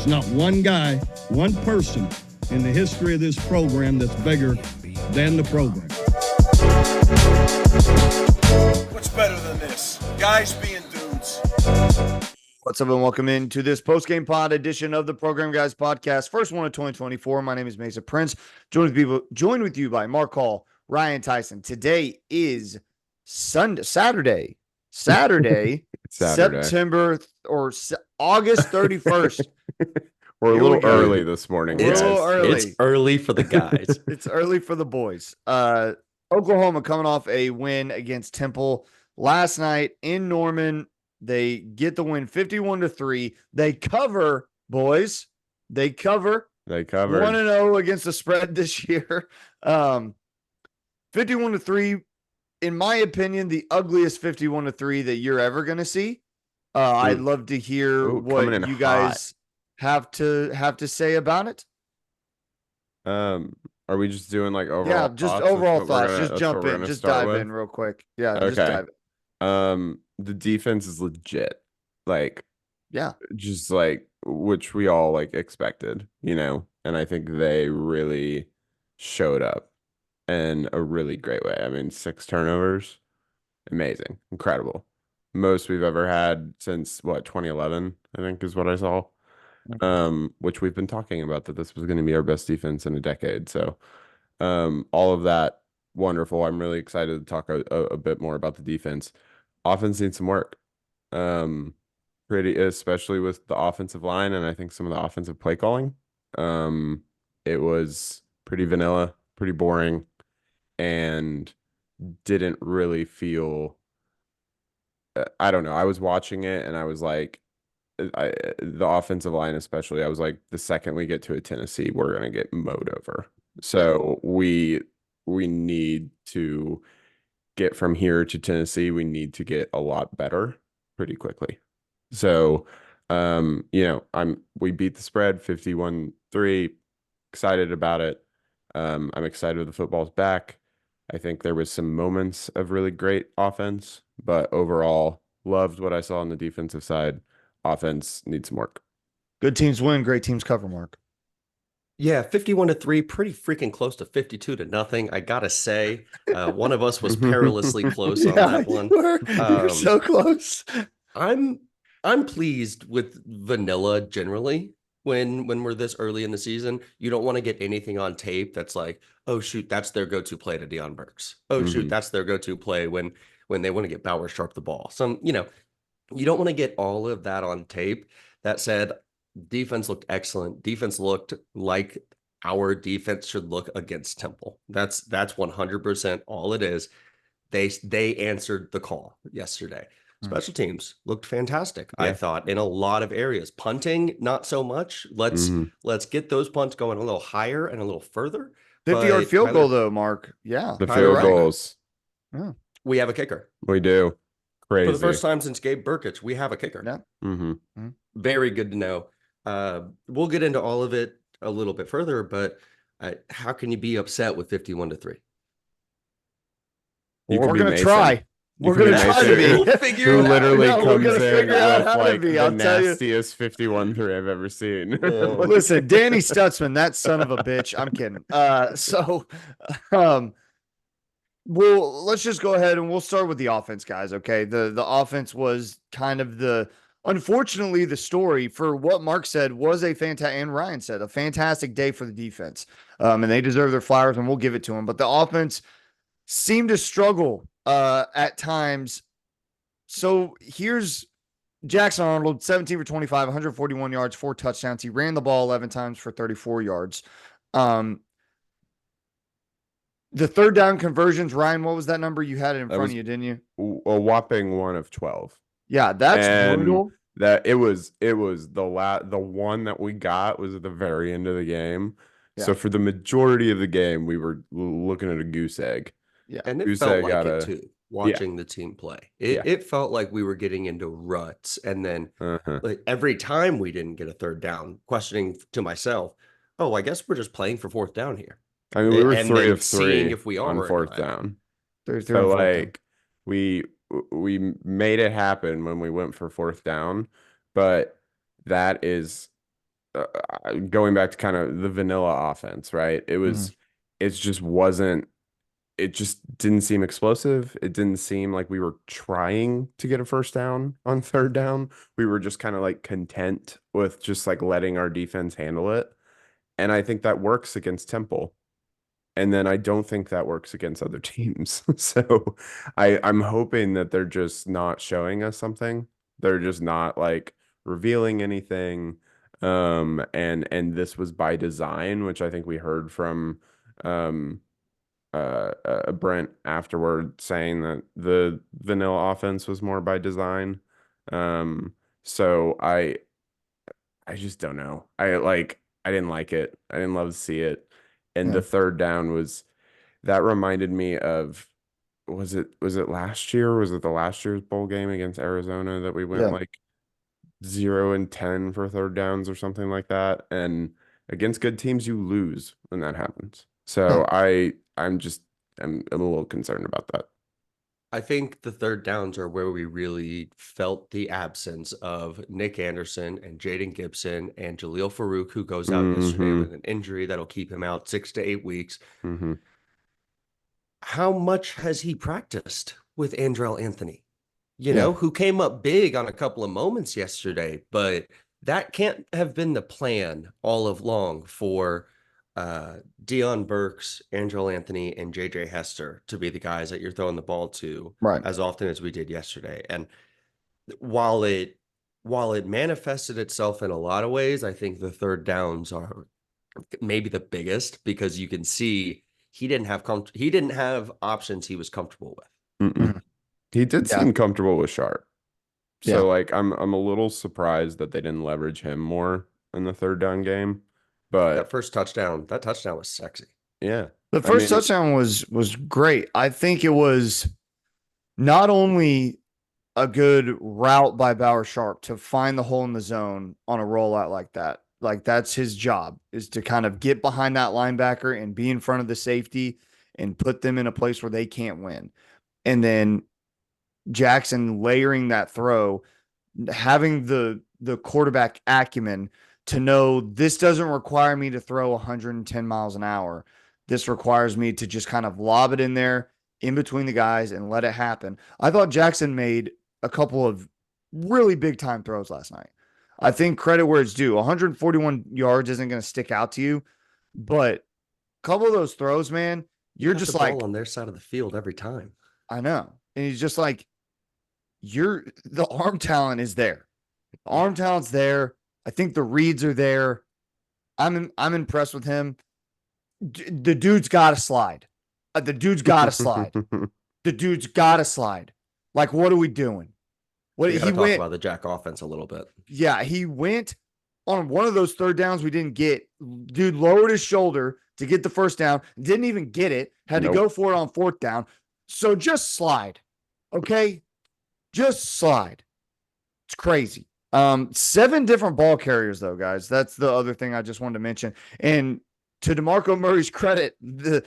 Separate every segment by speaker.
Speaker 1: There's not one guy, one person in the history of this program that's bigger than the program.
Speaker 2: What's better than this? Guys being dudes.
Speaker 3: What's up, and welcome into this post-game pod edition of the Program Guys podcast. First one of 2024. My name is Mesa Prince. Joined with you by Mark Hall, Ryan Tyson. Today is Saturday, September or August 31st.
Speaker 4: We're a little early this morning.
Speaker 3: It's
Speaker 5: early for the guys.
Speaker 3: It's early for the boys. Oklahoma coming off a win against Temple last night in Norman. They get the win 51-3. They cover, boys. They cover. 1-0 against the spread this year. 51-3, in my opinion, the ugliest 51-3 that you're ever going to see. I'd love to hear what you guys have to say about it.
Speaker 4: Are we just doing like overall?
Speaker 3: Yeah, just
Speaker 4: thoughts?
Speaker 3: overall thoughts. Just jump in. Just dive in real quick. Yeah,
Speaker 4: okay.
Speaker 3: Just dive in.
Speaker 4: The defense is legit. Like,
Speaker 3: yeah,
Speaker 4: just like which we all like expected, and I think they really showed up in a really great way. I mean, 6 turnovers, amazing, incredible, most we've ever had since 2011, I think is what I saw. Which we've been talking about, that this was going to be our best defense in a decade. So, all of that, wonderful. I'm really excited to talk a bit more about the defense. Offense needs some work, especially with the offensive line, and I think some of the offensive play calling. It was pretty vanilla, pretty boring, and didn't really feel. I don't know. I was watching it, and I was like, the offensive line, especially, I was like, the second we get to a Tennessee, we're gonna get mowed over. So we need to get from here to Tennessee. We need to get a lot better pretty quickly. So, we beat the spread 51-3. Excited about it. I'm excited the football's back. I think there was some moments of really great offense, but overall, loved what I saw on the defensive side. Offense needs some work.
Speaker 3: Good teams win, great teams cover, Mark.
Speaker 5: Yeah, 51-3, pretty freaking close to 52-0. I gotta say, one of us was perilously close on that one.
Speaker 3: You're so close.
Speaker 5: I'm pleased with vanilla generally. When we're this early in the season, you don't want to get anything on tape that's like, oh shoot, that's their go-to play to Deion Burks. Oh shoot, that's their go-to play when they want to get Bowers Sharp the ball. You don't want to get all of that on tape. That said, defense looked excellent. Defense looked like our defense should look against Temple. That's 100% all it is. They answered the call yesterday. Special teams looked fantastic. Yeah. I thought in a lot of areas. Punting, not so much. Let's get those punts going a little higher and a little further.
Speaker 3: 50-yard field goal though, Mark. Yeah.
Speaker 4: The field goals.
Speaker 3: Yeah.
Speaker 5: We have a kicker.
Speaker 4: We do. Crazy.
Speaker 5: For the first time since Gabe Burkich, we have a kicker.
Speaker 3: Yeah.
Speaker 5: Very good to know. We'll get into all of it a little bit further, but how can you be upset with 51-3?
Speaker 3: We're going to try. We're going to try to be.
Speaker 5: We'll figure
Speaker 4: it out.
Speaker 3: We're
Speaker 4: comes
Speaker 3: going to
Speaker 4: in
Speaker 3: figure out
Speaker 4: with
Speaker 3: how
Speaker 4: like
Speaker 3: to be.
Speaker 4: the
Speaker 3: I'll tell you.
Speaker 4: nastiest 51-3 I've ever seen.
Speaker 3: Listen, Danny Stutzman, that son of a bitch. I'm kidding. Well, let's just go ahead and we'll start with the offense, guys. Okay. The offense was kind of unfortunately, the story for what Mark said was and Ryan said, a fantastic day for the defense. And they deserve their flowers, and we'll give it to them. But the offense seemed to struggle at times. So here's Jackson Arnold, 17 for 25, 141 yards, 4 touchdowns. He ran the ball 11 times for 34 yards. The third down conversions, Ryan, what was that number? You had it in front of you, didn't you?
Speaker 4: A whopping 1 of 12.
Speaker 3: Yeah, that's brutal.
Speaker 4: That it was the one that we got was at the very end of the game. Yeah. So for the majority of the game, we were looking at a goose egg.
Speaker 5: Yeah, and it felt like it too. Watching the team play, it felt like we were getting into ruts, and then like every time we didn't get a third down, questioning to myself, "Oh, I guess we're just playing for fourth down here."
Speaker 4: I mean, we were 3 of 3
Speaker 5: seeing if we are
Speaker 4: on fourth down.
Speaker 3: So
Speaker 4: like we made it happen when we went for fourth down, but that is going back to kind of the vanilla offense, right? It just wasn't, it just didn't seem explosive. It didn't seem like we were trying to get a first down on third down. We were just kind of like content with just like letting our defense handle it. And I think that works against Temple. And then I don't think that works against other teams. So I'm hoping that they're just not showing us something. They're just not like revealing anything. And this was by design, which I think we heard from Brent afterward saying that the vanilla offense was more by design. So I just don't know. I didn't like it. I didn't love to see it. And the third down that reminded me of, was it last year? Was it the last year's bowl game against Arizona that we went like 0-10 for third downs or something like that? And against good teams, you lose when that happens. So I'm a little concerned about that.
Speaker 5: I think the third downs are where we really felt the absence of Nick Anderson and Jaden Gibson and Jaleel Farouk, who goes out yesterday with an injury that'll keep him out 6 to 8 weeks. How much has he practiced with Andrell Anthony? You know, who came up big on a couple of moments yesterday, but that can't have been the plan all along for Deion Burks, Andrell Anthony, and JJ Hester to be the guys that you're throwing the ball to as often as we did yesterday. And while it manifested itself in a lot of ways, I think the third downs are maybe the biggest, because you can see he didn't have options he was comfortable with.
Speaker 4: He did seem comfortable with Sharp. So like I'm a little surprised that they didn't leverage him more in the third down game. But
Speaker 5: that touchdown was sexy.
Speaker 4: Yeah.
Speaker 3: The first touchdown was great. I think it was not only a good route by Bauer Sharp to find the hole in the zone on a rollout like that. Like, that's his job, is to kind of get behind that linebacker and be in front of the safety and put them in a place where they can't win. And then Jackson layering that throw, having the quarterback acumen to know this doesn't require me to throw 110 miles an hour. This requires me to just kind of lob it in there in between the guys and let it happen. I thought Jackson made a couple of really big time throws last night. I think credit where it's due. 141 yards isn't going to stick out to you, but a couple of those throws, man, you're just like
Speaker 5: on their side of the field every time.
Speaker 3: I know. And he's just like, the arm talent is there. The arm talent's there. I think the reads are there. I'm impressed with him. The dude's got to slide. The dude's got to slide. The dude's got to slide. Like, what are we doing?
Speaker 5: We gotta talk about the Jack offense a little bit.
Speaker 3: Yeah, he went on one of those third downs we didn't get. Dude lowered his shoulder to get the first down. Didn't even get it. Had to go for it on fourth down. So just slide. Okay? Just slide. It's crazy. 7 different ball carriers, though, guys. That's the other thing I just wanted to mention. And to DeMarco Murray's credit, the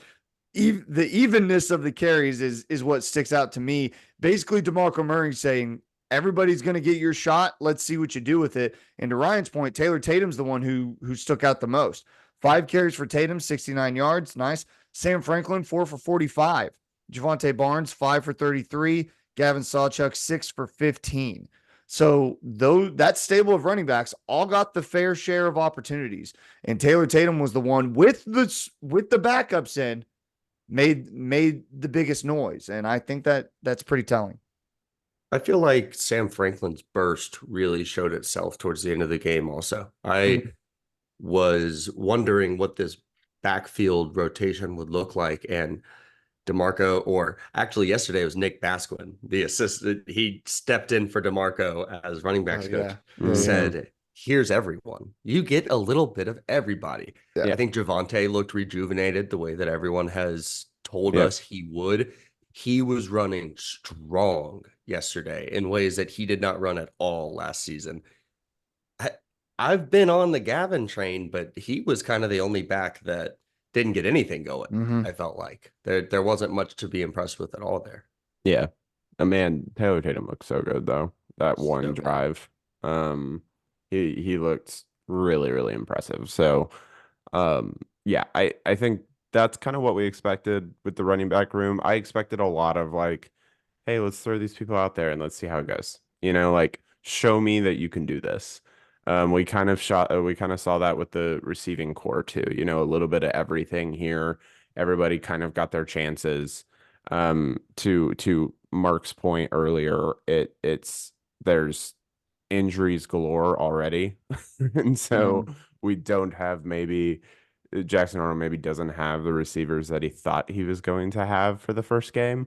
Speaker 3: evenness of the carries is what sticks out to me. Basically, DeMarco Murray saying, everybody's going to get your shot. Let's see what you do with it. And to Ryan's point, Taylor Tatum's the one who stuck out the most. 5 carries for Tatum, 69 yards. Nice. Sam Franklin, 4 for 45. Javonte Barnes, 5 for 33. Gavin Sawchuk, 6 for 15. So that stable of running backs all got the fair share of opportunities. And Taylor Tatum was the one with the backups in, made the biggest noise. And I think that's pretty telling.
Speaker 5: I feel like Sam Franklin's burst really showed itself towards the end of the game also. I was wondering what this backfield rotation would look like, and DeMarco, or actually yesterday it was Nick Basquin, the assistant. He stepped in for DeMarco as running backs coach. Said, here's everyone. You get a little bit of everybody. Yeah. I think Javonte looked rejuvenated the way that everyone has told us he would. He was running strong yesterday in ways that he did not run at all last season. I've been on the Gavin train, but he was kind of the only back that didn't get anything going. I felt like there wasn't much to be impressed with at all there.
Speaker 4: Yeah. Man, Taylor Tatum looked so good though. That one drive. He looked really, really impressive. So, yeah, I think that's kind of what we expected with the running back room. I expected a lot of like, hey, let's throw these people out there and let's see how it goes. Like show me that you can do this. We kind of saw that with the receiving core too, a little bit of everything here. Everybody kind of got their chances. To Mark's point earlier, there's injuries galore already. And so we don't have maybe Jackson Arnold maybe doesn't have the receivers that he thought he was going to have for the first game.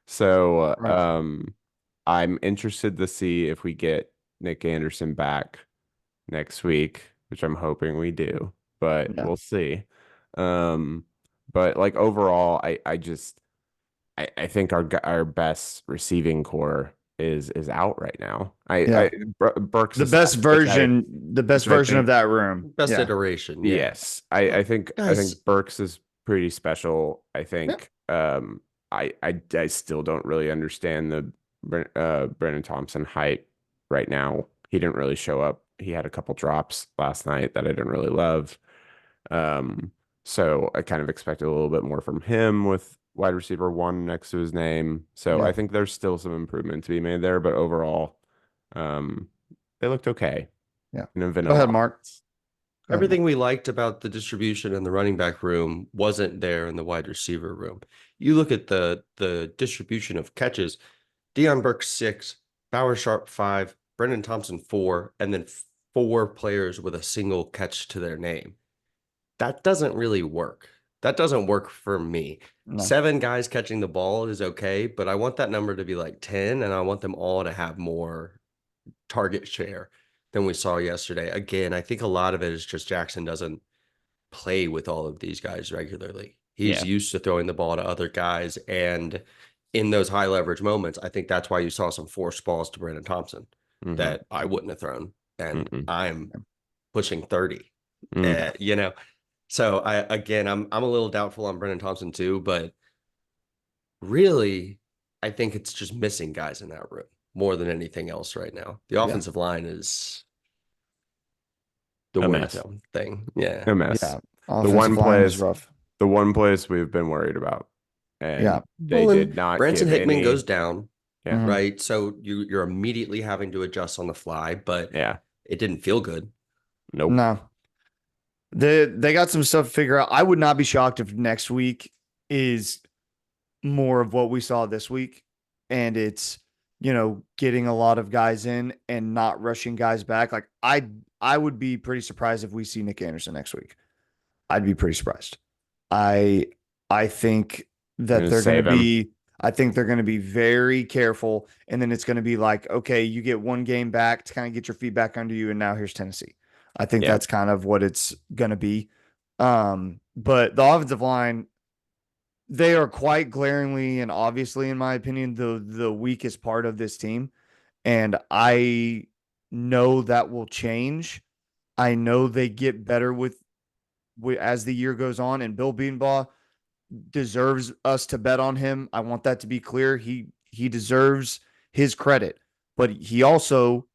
Speaker 4: So
Speaker 3: Right.
Speaker 4: I'm interested to see if we get Nick Anderson back next week, which I'm hoping we do, but
Speaker 3: Yeah.
Speaker 4: we'll see. But like overall, I think our best receiving core is out right now.
Speaker 3: Yeah.
Speaker 4: Burks
Speaker 3: The
Speaker 4: is
Speaker 3: best version,
Speaker 4: which I
Speaker 3: of
Speaker 4: think
Speaker 3: that room.
Speaker 5: Best
Speaker 3: Yeah.
Speaker 5: iteration. Yeah.
Speaker 4: yes, I think
Speaker 5: Guys,
Speaker 4: Burks is pretty special. I think I still don't really understand the Brennan Thompson hype right now. He didn't really show up. He had a couple drops last night that I didn't really love. So I kind of expected a little bit more from him with wide receiver 1 next to his name. So
Speaker 3: Yeah.
Speaker 4: I think there's still some improvement to be made there, but overall, they looked okay.
Speaker 3: Yeah.
Speaker 4: In a
Speaker 3: Go
Speaker 4: vanilla
Speaker 3: ahead, Mark.
Speaker 4: offense.
Speaker 3: Go ahead,
Speaker 5: everything we liked about the distribution in the running back room wasn't there in the wide receiver room. You look at the distribution of catches, Deion Burks 6, Bauer Sharp 5, Brendan Thompson 4, and then 4 players with a single catch to their name. That doesn't really work. That doesn't work for me.
Speaker 3: No.
Speaker 5: 7 guys catching the ball is okay, but I want that number to be like 10, and I want them all to have more target share than we saw yesterday. Again, I think a lot of it is just Jackson doesn't play with all of these guys regularly. He's
Speaker 4: Yeah.
Speaker 5: used to throwing the ball to other guys, and in those high leverage moments, I think that's why you saw some forced balls to Brandon Thompson
Speaker 4: Mhm.
Speaker 5: that I wouldn't have thrown, and
Speaker 4: Mm-mm.
Speaker 5: I'm pushing 30.
Speaker 4: Mm.
Speaker 5: So I'm a little doubtful on Brendan Thompson too, but really, I think it's just missing guys in that room more than anything else right now. The offensive line is the
Speaker 4: A
Speaker 5: worst
Speaker 4: mess.
Speaker 5: thing. Yeah.
Speaker 4: A mess.
Speaker 3: Yeah.
Speaker 4: The
Speaker 3: Offensive
Speaker 4: one
Speaker 3: line is
Speaker 4: place,
Speaker 3: rough.
Speaker 4: the one place we've been worried about, and
Speaker 3: Yeah.
Speaker 4: they
Speaker 5: Well,
Speaker 4: did
Speaker 5: and
Speaker 4: not
Speaker 5: Branson
Speaker 4: give
Speaker 5: Hickman
Speaker 4: any.
Speaker 5: goes down,
Speaker 4: Yeah.
Speaker 3: Mhm.
Speaker 5: right? So you're immediately having to adjust on the fly, but
Speaker 4: Yeah.
Speaker 5: it didn't feel good.
Speaker 4: Nope.
Speaker 3: No. They got some stuff to figure out. I would not be shocked if next week is more of what we saw this week. And it's, getting a lot of guys in and not rushing guys back. Like I would be pretty surprised if we see Nick Anderson next week. I'd be pretty surprised. I think that
Speaker 4: Gonna
Speaker 3: they're going
Speaker 4: save
Speaker 3: to
Speaker 4: him.
Speaker 3: be I think they're going to be very careful, and then it's going to be like, okay, you get one game back to kind of get your feet back under you, and now here's Tennessee. I think
Speaker 4: Yeah.
Speaker 3: that's kind of what it's going to be. But the offensive line, they are quite glaringly and obviously, in my opinion, the weakest part of this team, and I know that will change. I know they get better with as the year goes on, and Bill Beanbaugh deserves us to bet on him. I want that to be clear. He deserves his credit, but he also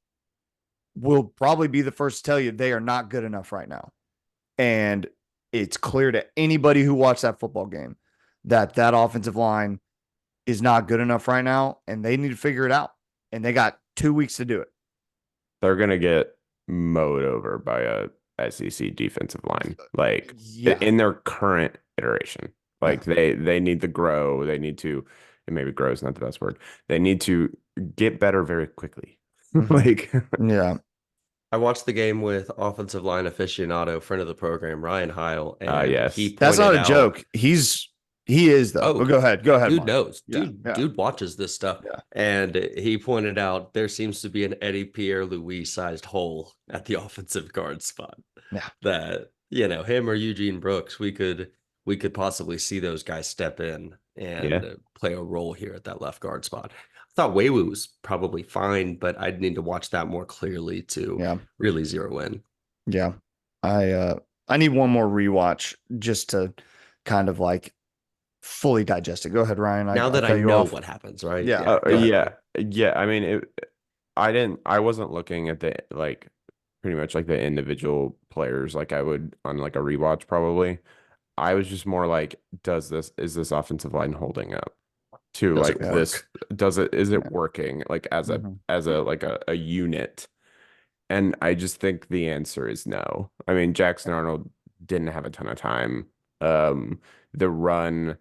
Speaker 3: will probably be the first to tell you they are not good enough right now. And it's clear to anybody who watched that football game that offensive line is not good enough right now, and they need to figure it out. And they got 2 weeks to do it.
Speaker 4: They're gonna get mowed over by a SEC defensive line, like
Speaker 3: Yeah.
Speaker 4: in their current iteration. Like they need to grow. They need to, and maybe grow is not the best word. They need to get better very quickly. Like
Speaker 3: Yeah.
Speaker 5: I watched the game with offensive line aficionado, friend of the program, Ryan Heil, and
Speaker 4: yes.
Speaker 5: he
Speaker 3: That's not
Speaker 5: pointed
Speaker 3: a
Speaker 5: out-
Speaker 3: joke. He is though.
Speaker 5: Oh,
Speaker 3: But go ahead. Go ahead.
Speaker 5: Dude
Speaker 3: Mark.
Speaker 5: knows.
Speaker 3: Yeah,
Speaker 5: Dude,
Speaker 3: yeah.
Speaker 5: dude watches this stuff.
Speaker 3: Yeah.
Speaker 5: And he pointed out there seems to be an Eddie Pierre Louis sized hole at the offensive guard spot.
Speaker 3: Yeah.
Speaker 5: That, him or Eugene Brooks, we could possibly see those guys step in and play a role here at that left guard spot. I thought Weiwu was probably fine, but I'd need to watch that more clearly to really zero in.
Speaker 3: Yeah. I need one more rewatch just to kind of like fully digest it. Go ahead, Ryan.
Speaker 5: Now that I know what happens, right?
Speaker 3: Yeah.
Speaker 4: yeah. I mean, I wasn't looking at the like pretty much like the individual players like I would on like a rewatch probably. I was just more like, is this offensive line holding up to
Speaker 5: Does
Speaker 4: like
Speaker 5: it
Speaker 4: this? Is it
Speaker 3: Yeah.
Speaker 4: working like as
Speaker 3: Mhm.
Speaker 4: a unit? And I just think the answer is no. I mean, Jackson Arnold didn't have a ton of time. The run,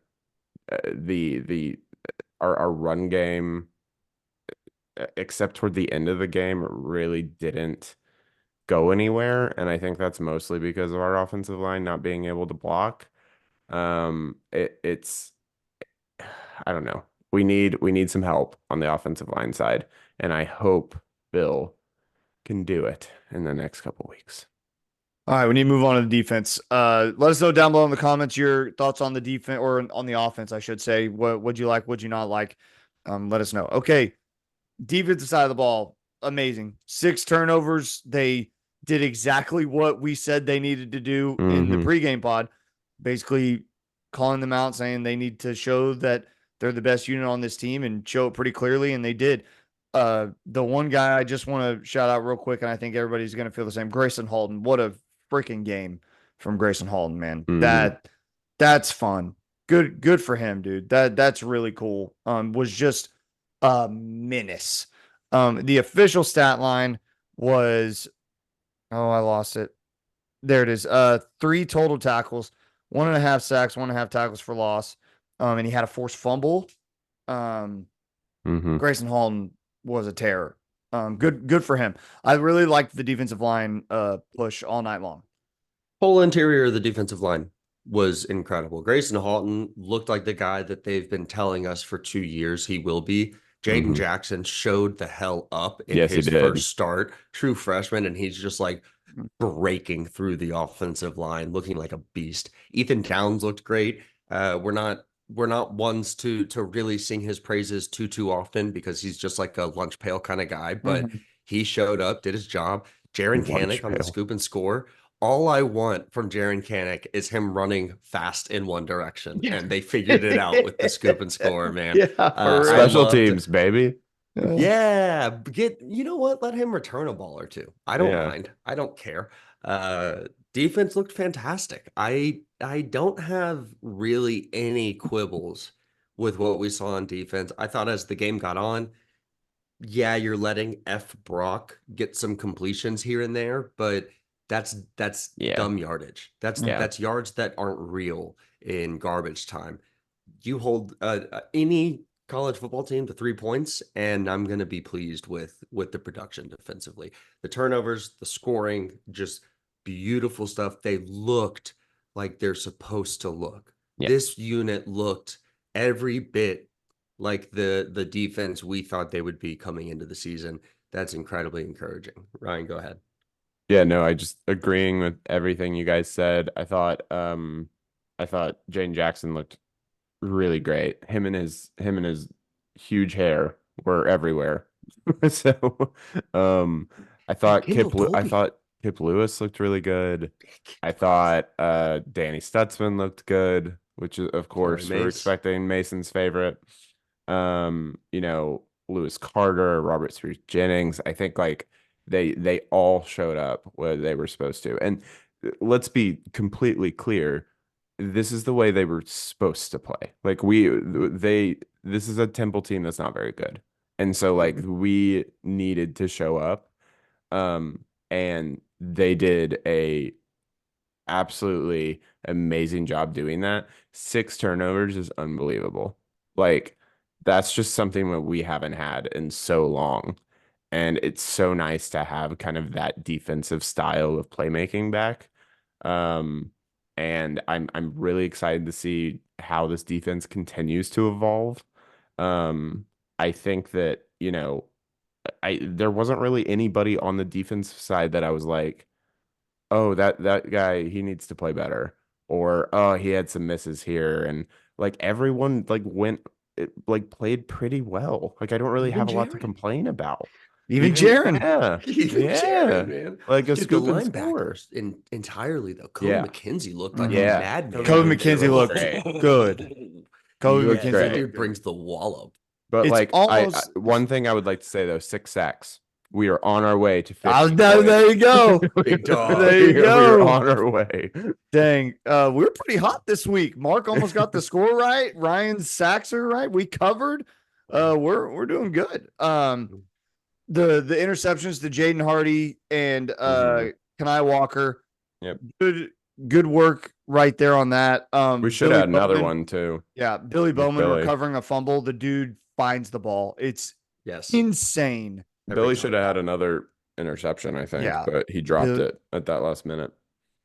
Speaker 4: our run game, except toward the end of the game, really didn't go anywhere. And I think that's mostly because of our offensive line not being able to block. It's I don't know. We need some help on the offensive line side, and I hope Bill can do it in the next couple weeks.
Speaker 3: All right, we need to move on to the defense. Let us know down below in the comments your thoughts on the defense or on the offense, I should say. What would you like? Would you not like? Let us know. Okay, defensive side of the ball, amazing. 6 turnovers. They did exactly what we said they needed to do in the
Speaker 4: Mhm.
Speaker 3: pregame pod, basically calling them out, saying they need to show that they're the best unit on this team and show it pretty clearly, and they did. The one guy I just want to shout out real quick, and I think everybody's going to feel the same. Grayson Halton. What a freaking game from Grayson Halton, man.
Speaker 4: Mhm.
Speaker 3: That's fun. Good for him, dude. That's really cool. Was just a menace. The official stat line was, oh, I lost it. There it is. 3 total tackles, 1.5 sacks, 1.5 tackles for loss. And he had a forced fumble.
Speaker 4: Mhm.
Speaker 3: Grayson Halton was a terror. Good for him. I really liked the defensive line push all night long.
Speaker 5: Whole interior of the defensive line was incredible. Grayson Halton looked like the guy that they've been telling us for 2 years he will be. Jaden
Speaker 4: Mhm.
Speaker 5: Jackson showed the hell up in
Speaker 4: Yes, he
Speaker 5: his
Speaker 4: did.
Speaker 5: first start, true freshman, and he's just like breaking through the offensive line, looking like a beast. Ethan Downs looked great. We're not ones to really sing his praises too often because he's just like a lunch pail kind of guy, but
Speaker 3: Mhm.
Speaker 5: he showed up, did his job. Jaron
Speaker 4: Lunch
Speaker 5: Kanik on the
Speaker 4: pail.
Speaker 5: scoop and score. All I want from Jaron Kanik is him running fast in one direction, and they figured it out with the scoop and score, man.
Speaker 3: Yeah, for real.
Speaker 5: I
Speaker 4: Special
Speaker 5: loved-
Speaker 4: teams, baby.
Speaker 5: Yeah, you know what? Let him return a ball or two. I don't
Speaker 4: Yeah.
Speaker 5: mind. I don't care. Defense looked fantastic. I don't have really any quibbles with what we saw on defense. I thought as the game got on, yeah, you're letting F Brock get some completions here and there, but that's
Speaker 4: Yeah.
Speaker 5: dumb yardage. That's yards that aren't real in garbage time. You hold any college football team to 3 points, and I'm going to be pleased with the production defensively. The turnovers, the scoring, just beautiful stuff. They looked like they're supposed to look.
Speaker 4: Yeah.
Speaker 5: This unit looked every bit like the defense we thought they would be coming into the season. That's incredibly encouraging. Ryan, go ahead.
Speaker 4: Yeah, no, I just agreeing with everything you guys said. I thought Jane Jackson looked really great. Him and his huge hair were everywhere. So I thought
Speaker 5: Kendall Colby.
Speaker 4: Kip Lewis looked really good. I thought Danny Stutzman looked good, which is of course we're
Speaker 5: Mace.
Speaker 4: expecting Mason's favorite. Lewis Carter, Robert Spears Jennings. I think like they all showed up where they were supposed to. And let's be completely clear, this is the way they were supposed to play. Like this is a Temple team that's not very good. And so like we needed to show up. And they did a absolutely amazing job doing that. 6 turnovers is unbelievable. Like that's just something that we haven't had in so long. And it's so nice to have kind of that defensive style of playmaking back. And I'm really excited to see how this defense continues to evolve. I think that, there wasn't really anybody on the defensive side that I was like, oh, that guy, he needs to play better, or oh, he had some misses here, and like everyone played pretty well. Like I don't really
Speaker 5: Even
Speaker 4: have a lot to
Speaker 5: Jaron.
Speaker 4: complain about.
Speaker 3: Even Jaron.
Speaker 4: Yeah,
Speaker 5: Even
Speaker 4: yeah,
Speaker 5: Jaron, man.
Speaker 4: like a
Speaker 5: Dude,
Speaker 4: scoop and score.
Speaker 5: linebackers entirely though. Cody
Speaker 4: Yeah.
Speaker 5: McKenzie looked like
Speaker 4: Yeah.
Speaker 5: a madman.
Speaker 3: Kobe McKenzie looked good. Kobe
Speaker 4: looked
Speaker 3: McKenzie
Speaker 5: That
Speaker 4: great.
Speaker 5: dude brings the wallop.
Speaker 4: But
Speaker 3: It's
Speaker 4: like
Speaker 3: almost-
Speaker 4: one thing I would like to say though, 6 sacks. We are on our way to 50
Speaker 3: there you go.
Speaker 5: Big dog.
Speaker 3: There you
Speaker 4: We are
Speaker 3: go.
Speaker 4: on our way.
Speaker 3: Dang, we're pretty hot this week. Mark almost got the score right. Ryan's sacks are right. We covered. We're doing good. The interceptions to Jaden Hardy and Kanai Walker.
Speaker 4: Yep.
Speaker 3: Good work right there on that.
Speaker 4: We should
Speaker 3: Billy
Speaker 4: add another
Speaker 3: Bowman-
Speaker 4: one too.
Speaker 3: Yeah, Billy Bowman
Speaker 4: Billy.
Speaker 3: recovering a fumble. The dude finds the ball. It's
Speaker 5: Yes.
Speaker 3: insane.
Speaker 5: Every
Speaker 4: Billy
Speaker 5: time.
Speaker 4: should have had another interception, I think,
Speaker 3: Yeah.
Speaker 4: but he dropped
Speaker 3: The-
Speaker 4: it at that last minute.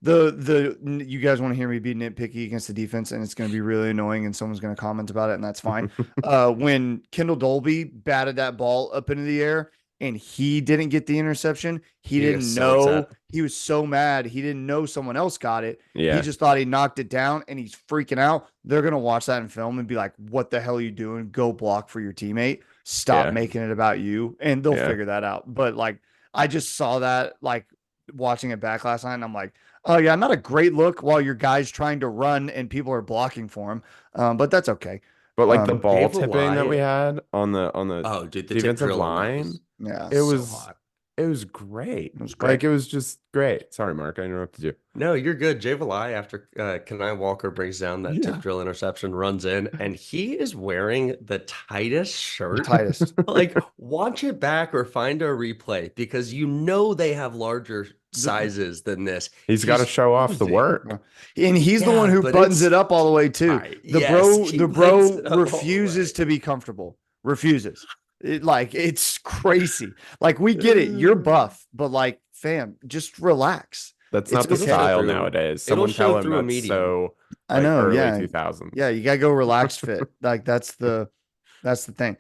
Speaker 3: You guys want to hear me be nitpicky against the defense, and it's going to be really annoying, and someone's going to comment about it, and that's fine. When Kendall Dolby batted that ball up into the air and he didn't get the interception, he
Speaker 5: He
Speaker 3: didn't
Speaker 5: was so
Speaker 3: know.
Speaker 5: upset.
Speaker 3: He was so mad. He didn't know someone else got it.
Speaker 4: Yeah.
Speaker 3: He just thought he knocked it down, and he's freaking out. They're going to watch that in film and be like, what the hell are you doing? Go block for your teammate. Stop
Speaker 4: Yeah.
Speaker 3: making it about you, and they'll
Speaker 4: Yeah.
Speaker 3: figure that out. But like, I just saw that like watching it back last night, and I'm like, oh yeah, not a great look while your guy's trying to run and people are blocking for him. But that's okay.
Speaker 4: But like the
Speaker 3: Um,
Speaker 4: ball
Speaker 5: Dave
Speaker 4: tipping that we
Speaker 5: Ely-
Speaker 4: had on the
Speaker 5: Oh, dude, the tip
Speaker 4: defensive
Speaker 5: drill on that
Speaker 4: line,
Speaker 5: was
Speaker 3: Yeah.
Speaker 4: it
Speaker 5: so
Speaker 4: was
Speaker 5: hot.
Speaker 4: it was great.
Speaker 3: It was
Speaker 4: Like
Speaker 3: great.
Speaker 4: it was just great. Sorry, Mark, I interrupted you.
Speaker 5: No, you're good. Jay Valai, after Kanai Walker brings down that
Speaker 3: Yeah.
Speaker 5: tip drill interception, runs in, and he is wearing the tightest shirt.
Speaker 3: Tightest.
Speaker 5: Like, watch it back or find a replay because you know they have larger sizes than this.
Speaker 4: He's got to show off the
Speaker 5: oozing.
Speaker 4: work.
Speaker 3: And he's the
Speaker 5: Yeah,
Speaker 3: one who
Speaker 5: but
Speaker 3: buttons
Speaker 5: it's
Speaker 3: it up all the way too.
Speaker 5: tight.
Speaker 3: The
Speaker 5: Yes,
Speaker 3: bro,
Speaker 5: he
Speaker 3: the
Speaker 5: buttons
Speaker 3: bro
Speaker 5: it up all the
Speaker 3: refuses
Speaker 5: way.
Speaker 3: to be comfortable. Refuses. It's crazy. Like we get it. You're buff, but like, fam, just relax.
Speaker 4: That's
Speaker 3: It's
Speaker 4: not the
Speaker 3: okay.
Speaker 4: style
Speaker 5: Through-
Speaker 4: nowadays.
Speaker 5: it'll
Speaker 4: Someone
Speaker 5: show
Speaker 4: tell him
Speaker 5: through a
Speaker 4: that's
Speaker 5: medium.
Speaker 4: so
Speaker 3: I know.
Speaker 4: early
Speaker 3: Yeah.
Speaker 4: 2000s.
Speaker 3: Yeah. You gotta go relaxed fit. Like that's the thing.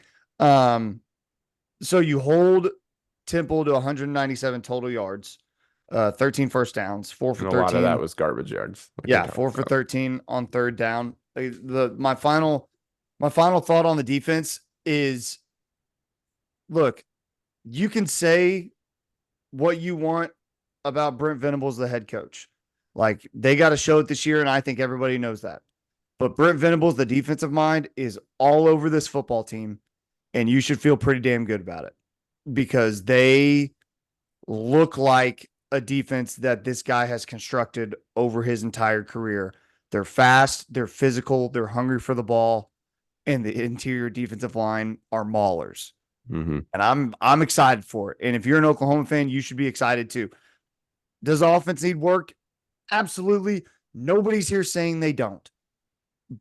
Speaker 3: So you hold Temple to 197 total yards, 13 first downs, 4 for
Speaker 4: And a
Speaker 3: 13.
Speaker 4: lot of that was garbage yards. like we
Speaker 3: Yeah,
Speaker 4: talked
Speaker 3: 4 for
Speaker 4: about.
Speaker 3: 13 on third down. My final thought on the defense is, look, you can say what you want about Brent Venables, the head coach. Like they got to show it this year, and I think everybody knows that. But Brent Venables, the defensive mind, is all over this football team, and you should feel pretty damn good about it because they look like a defense that this guy has constructed over his entire career. They're fast, they're physical, they're hungry for the ball, and the interior defensive line are maulers.
Speaker 4: Mhm.
Speaker 3: And I'm excited for it. And if you're an Oklahoma fan, you should be excited too. Does the offense need work? Absolutely. Nobody's here saying they don't.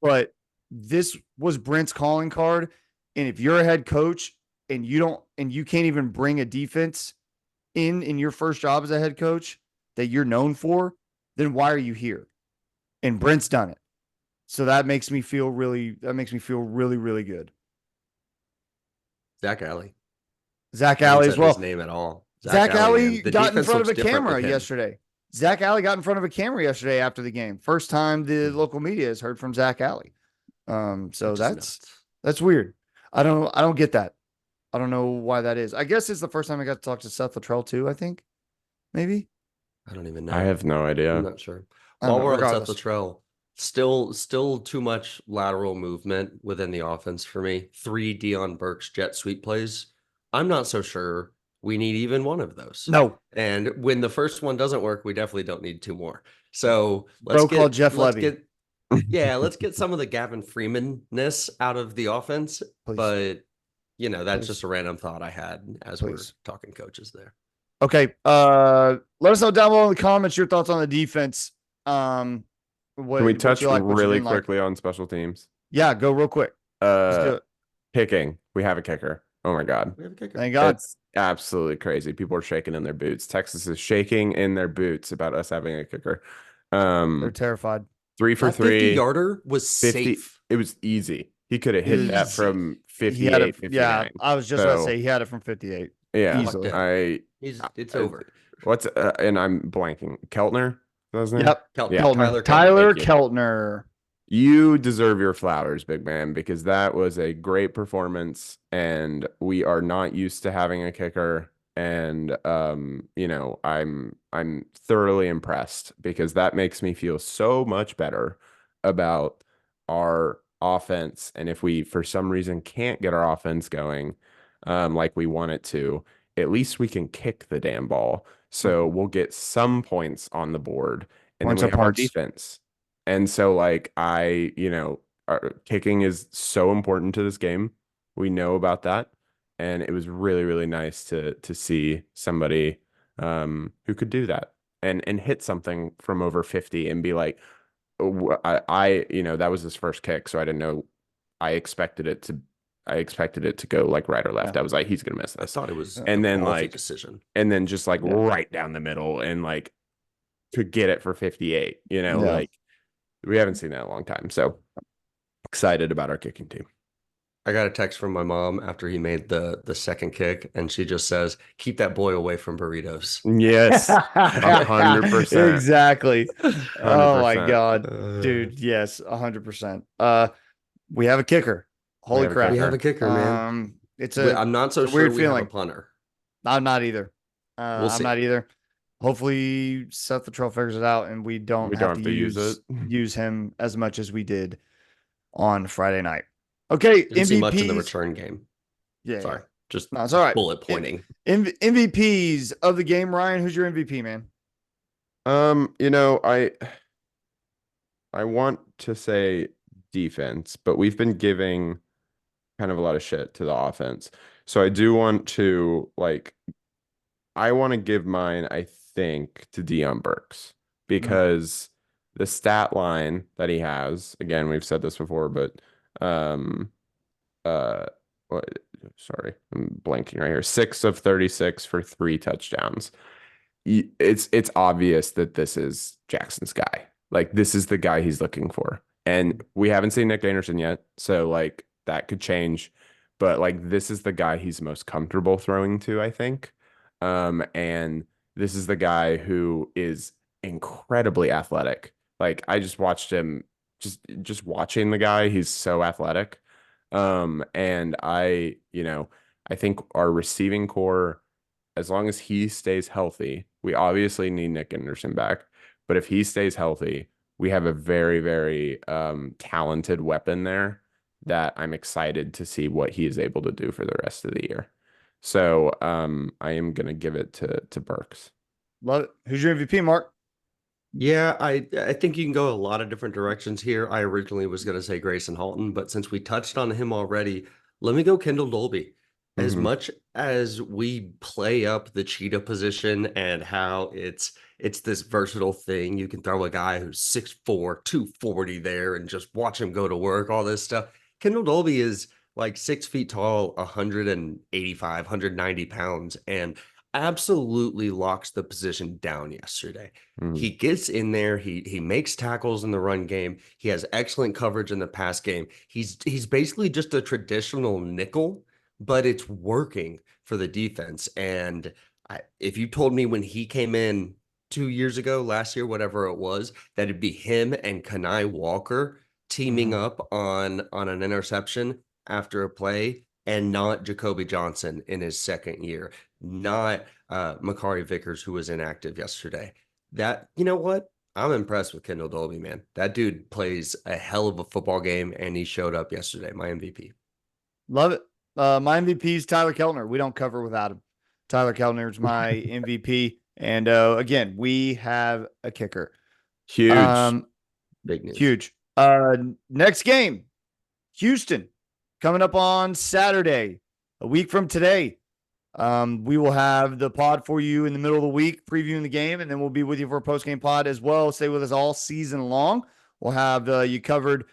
Speaker 3: But this was Brent's calling card. And if you're a head coach and you can't even bring a defense in your first job as a head coach that you're known for, then why are you here? And Brent's done it. So that makes me feel really, really good.
Speaker 5: Zach Alley.
Speaker 3: Zach
Speaker 5: I haven't
Speaker 3: Alley as
Speaker 5: said
Speaker 3: well.
Speaker 5: his name at all.
Speaker 3: Zach
Speaker 5: Alley,
Speaker 3: Alley
Speaker 5: man. The
Speaker 3: got in
Speaker 5: defense
Speaker 3: front of a
Speaker 5: looks different
Speaker 3: camera
Speaker 5: with him.
Speaker 3: yesterday. Zach Alley got in front of a camera yesterday after the game. First time the local media has heard from Zach Alley. So
Speaker 5: Which is
Speaker 3: that's
Speaker 5: nuts.
Speaker 3: weird. I don't get that. I don't know why that is. I guess it's the first time I got to talk to Seth Luttrell too, I think. Maybe.
Speaker 5: I don't even know.
Speaker 4: I have no idea.
Speaker 5: I'm not sure.
Speaker 3: I don't
Speaker 5: While
Speaker 3: know,
Speaker 5: we're on Seth
Speaker 3: regardless.
Speaker 5: Luttrell, still too much lateral movement within the offense for me. 3 Dion Burks jet sweep plays. I'm not so sure we need even one of those.
Speaker 3: No.
Speaker 5: And when the first one doesn't work, we definitely don't need 2 more. So
Speaker 3: Bro called Jeff
Speaker 5: let's
Speaker 3: Levy.
Speaker 5: let's get some of the Gavin Freeman-ness out of the offense.
Speaker 3: Please.
Speaker 5: But that's
Speaker 3: Please.
Speaker 5: just a random thought I had as
Speaker 3: Please.
Speaker 5: we're talking coaches there.
Speaker 3: Okay. Let us know down below in the comments your thoughts on the defense.
Speaker 4: Can we touch
Speaker 3: what you
Speaker 4: really
Speaker 3: didn't like.
Speaker 4: quickly on special teams?
Speaker 3: Yeah, go real quick. Let's do it.
Speaker 4: Kicking. We have a kicker. Oh my God.
Speaker 5: We have a kicker.
Speaker 3: Thank God.
Speaker 4: It's absolutely crazy. People are shaking in their boots. Texas is shaking in their boots about us having a kicker.
Speaker 3: They're terrified.
Speaker 4: 3 for
Speaker 5: That
Speaker 4: 3.
Speaker 5: 50-yarder was
Speaker 4: 50
Speaker 5: safe.
Speaker 4: It was easy. He could have hit that
Speaker 5: Easy.
Speaker 4: from
Speaker 3: He had
Speaker 4: 58,
Speaker 3: it,
Speaker 4: 59.
Speaker 3: yeah, I was just about to
Speaker 4: So-
Speaker 3: say he had it from 58.
Speaker 4: Yeah.
Speaker 3: easily.
Speaker 5: It's
Speaker 4: I-
Speaker 5: over.
Speaker 4: What's and I'm blanking. Keltner? Is that his name?
Speaker 3: Yep.
Speaker 5: Keltner.
Speaker 4: Yeah.
Speaker 3: Keltner.
Speaker 5: Tyler
Speaker 3: Tyler
Speaker 4: thank you.
Speaker 3: Keltner.
Speaker 4: You deserve your flowers, big man, because that was a great performance, and we are not used to having a kicker. And I'm thoroughly impressed because that makes me feel so much better about our offense. And if we for some reason can't get our offense going like we want it to, at least we can kick the damn ball. So we'll get some points on the board, and
Speaker 3: Points
Speaker 4: then we
Speaker 3: are
Speaker 4: have our
Speaker 3: parts.
Speaker 4: defense. And so, like, our kicking is so important to this game. We know about that, and it was really, really nice to see somebody who could do that and hit something from over 50 and be like, that was his first kick, so I didn't know. I expected it to go like right or left.
Speaker 3: Yeah.
Speaker 4: I was like, he's gonna miss
Speaker 5: I
Speaker 4: this.
Speaker 5: thought it was
Speaker 4: And
Speaker 5: a
Speaker 4: then,
Speaker 5: quality
Speaker 4: like,
Speaker 5: decision.
Speaker 4: And then just like
Speaker 3: Yeah.
Speaker 4: right down the middle and like could get it for 58.
Speaker 3: Yeah.
Speaker 4: Like we haven't seen that in a long time. So excited about our kicking team.
Speaker 5: I got a text from my mom after he made the second kick, and she just says, "Keep that boy away from burritos."
Speaker 4: Yes, 100%.
Speaker 3: Exactly. Oh my
Speaker 4: 100%.
Speaker 3: God, dude. Yes, 100%. We have a kicker. Holy
Speaker 4: have a
Speaker 3: crap.
Speaker 5: We have a kicker, man.
Speaker 3: It's
Speaker 5: I'm not so
Speaker 3: it's a
Speaker 5: sure
Speaker 3: weird
Speaker 5: we
Speaker 3: feeling.
Speaker 5: have a punter.
Speaker 3: I'm not either.
Speaker 5: We'll
Speaker 3: I'm
Speaker 5: see.
Speaker 3: not either. Hopefully Seth Luttrell figures it out and we don't have to use him as much as we did on Friday night. Okay,
Speaker 5: Didn't see much in the
Speaker 3: MVPs.
Speaker 5: return game.
Speaker 3: Yeah.
Speaker 5: Sorry, just
Speaker 3: No, it's all right.
Speaker 5: bullet pointing.
Speaker 3: MVPs of the game, Ryan. Who's your MVP, man?
Speaker 4: I want to say defense, but we've been giving kind of a lot of shit to the offense. So I do want to I want to give mine, I think, to Deion Burks because the stat line that he has, again, we've said this before, but sorry, I'm blanking right here. 6 of 36 for 3 touchdowns. It's obvious that this is Jackson's guy. Like, this is the guy he's looking for. And we haven't seen Nick Anderson yet, so like that could change. But like this is the guy he's most comfortable throwing to, I think. And this is the guy who is incredibly athletic. Like I just watched him, just watching the guy, he's so athletic. And I think our receiving core, as long as he stays healthy, we obviously need Nick Anderson back. But if he stays healthy, we have a very, very talented weapon there that I'm excited to see what he is able to do for the rest of the year. So I am going to give it to Burks.
Speaker 3: Love it. Who's your MVP, Mark?
Speaker 5: Yeah, I think you can go a lot of different directions here. I originally was going to say Grayson Halton, but since we touched on him already, let me go Kendall Dolby. As much as we play up the cheetah position and how it's this versatile thing, you can throw a guy who's 6'4", 240 there and just watch him go to work, all this stuff. Kendall Dolby is like 6 feet tall, 185, 190 pounds, and absolutely locks the position down yesterday. He gets in there, he makes tackles in the run game, he has excellent coverage in the pass game. He's basically just a traditional nickel, but it's working for the defense. And if you told me when he came in 2 years ago, last year, whatever it was, that it'd be him and Kanai Walker teaming up on an interception after a play, and not Jacoby Johnson in his second year, not Makari Vickers, who was inactive yesterday. That, you know what? I'm impressed with Kendall Dolby, man. That dude plays a hell of a football game, and he showed up yesterday. My MVP.
Speaker 3: Love it. My MVP is Tyler Keltner. We don't cover without him. Tyler Keltner is my MVP. And again, we have a kicker.
Speaker 4: Huge.
Speaker 5: Big news.
Speaker 3: Huge. Next game, Houston, coming up on Saturday, a week from today. We will have the pod for you in the middle of the week, previewing the game, and then we'll be with you for a post-game pod as well. Stay with us all season long. We'll have you covered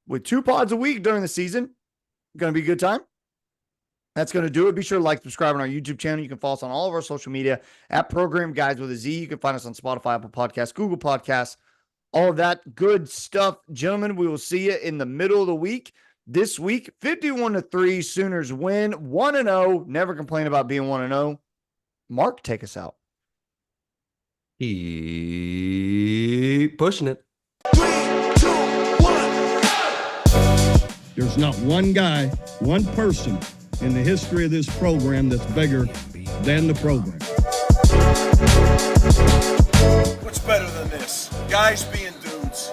Speaker 3: with 2 pods a week during the season. Going to be a good time. That's going to do it. Be sure to like, subscribe on our YouTube channel. You can follow us on all of our social media at Program Guides with a Z. You can find us on Spotify, Apple Podcasts, Google Podcasts, all of that good stuff. Gentlemen, we will see you in the middle of the week. This week, 51-3, Sooners win, 1-0. Never complain about being 1-0. Mark, take us out.
Speaker 5: Keep pushing it.
Speaker 2: 3, 2, 1.
Speaker 1: There's not one guy, one person in the history of this program that's bigger than the program.
Speaker 2: What's better than this? Guys being dudes.